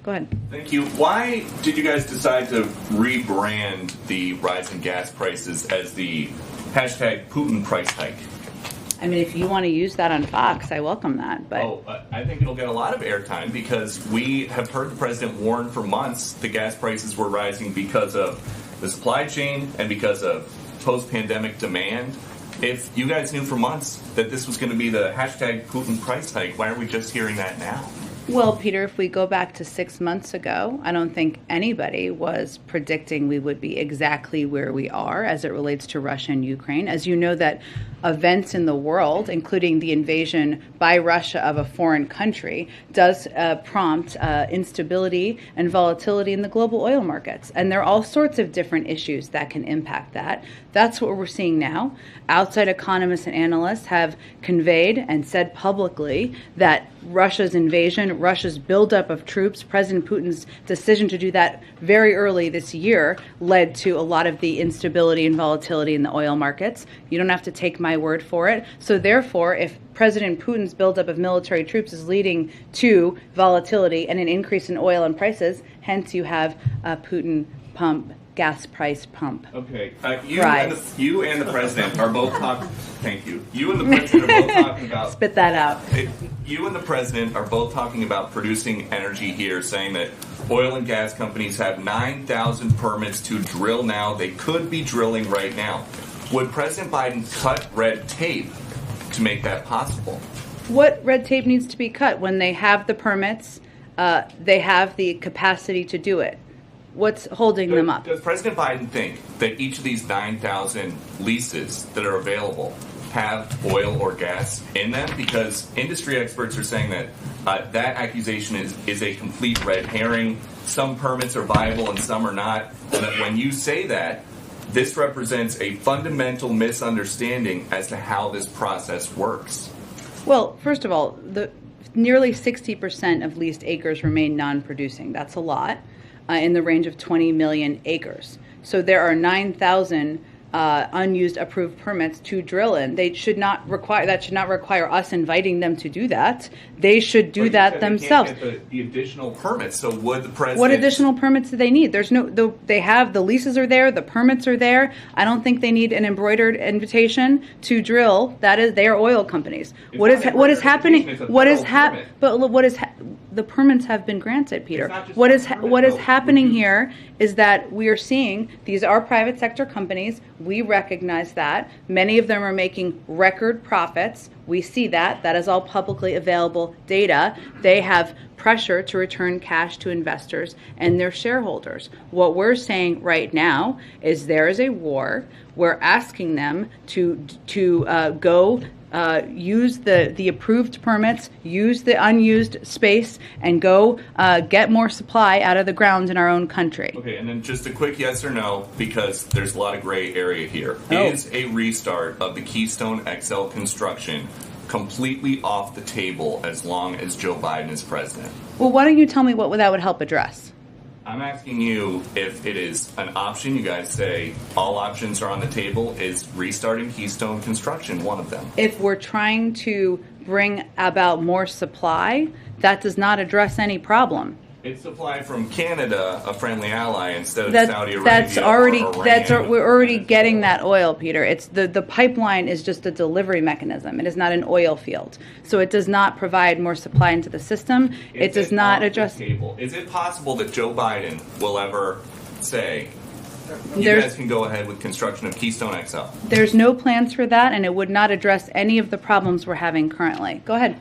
Go ahead. Thank you. Why did you guys decide to rebrand the rise in gas prices as the hashtag Putin price hike? I mean, if you want to use that on Fox, I welcome that. But I think it'll get a lot of airtime because we have heard the president warn for months the gas prices were rising because of the supply chain and because of post-pandemic demand. If you guys knew for months that this was going to be the hashtag Putin price hike, why are we just hearing that now? Well, Peter, if we go back to 6 months ago, I don't think anybody was predicting we would be exactly where we are as it relates to Russia and Ukraine. As you know, that events in the world, including the invasion by Russia of a foreign country, does prompt instability and volatility in the global oil markets. And there are all sorts of different issues that can impact that. That's what we're seeing now. Outside economists and analysts have conveyed and said publicly that Russia's invasion, Russia's buildup of troops, President Putin's decision to do that very early this year led to a lot of the instability and volatility in the oil markets. You don't have to take my word for it. So therefore, if President Putin's buildup of military troops is leading to volatility and an increase in oil and prices, hence you have Putin gas price pump. Okay, you and the president are both talking. Thank you. You and the president are both talking about. Spit that out. You and the president are both talking about producing energy here, saying that oil and gas companies have 9,000 permits to drill now. They could be drilling right now. Would President Biden cut red tape to make that possible? What red tape needs to be cut? When they have the permits, they have the capacity to do it. What's holding them up? Does President Biden think that each of these 9,000 leases that are available have oil or gas in them? Because industry experts are saying that that accusation is a complete red herring. Some permits are viable and some are not. And that when you say that, this represents a fundamental misunderstanding as to how this process works. Well, first of all, nearly 60% of leased acres remain non-producing. That's a lot. In the range of 20 million acres. So there are 9,000 unused approved permits to drill in. That should not require us inviting them to do that. They should do that themselves. They can't get the additional permits. So would the president? What additional permits do they need? They have the leases are there, the permits are there. I don't think they need an embroidered invitation to drill. They are oil companies. What is happening? The permits have been granted, Peter. What is happening here is that we are seeing these are private sector companies. We recognize that. Many of them are making record profits. We see that. That is all publicly available data. They have pressure to return cash to investors and their shareholders. What we're saying right now is there is a war. We're asking them to go use the approved permits, use the unused space, and go get more supply out of the ground in our own country. Okay, and then just a quick yes or no, because there's a lot of gray area here. Is a restart of the Keystone XL construction completely off the table as long as Joe Biden is president? Well, why don't you tell me what that would help address? I'm asking you if it is an option. You guys say all options are on the table. Is restarting Keystone construction one of them? If we're trying to bring about more supply, that does not address any problem. It's supply from Canada, a friendly ally, instead of Saudi Arabia. We're already getting that oil, Peter. It's the pipeline is just a delivery mechanism. It is not an oil field, so it does not provide more supply into the system. It does not address. Is it possible that Joe Biden will ever say, you guys can go ahead with construction of Keystone XL? There's no plans for that, and it would not address any of the problems we're having currently. Go ahead.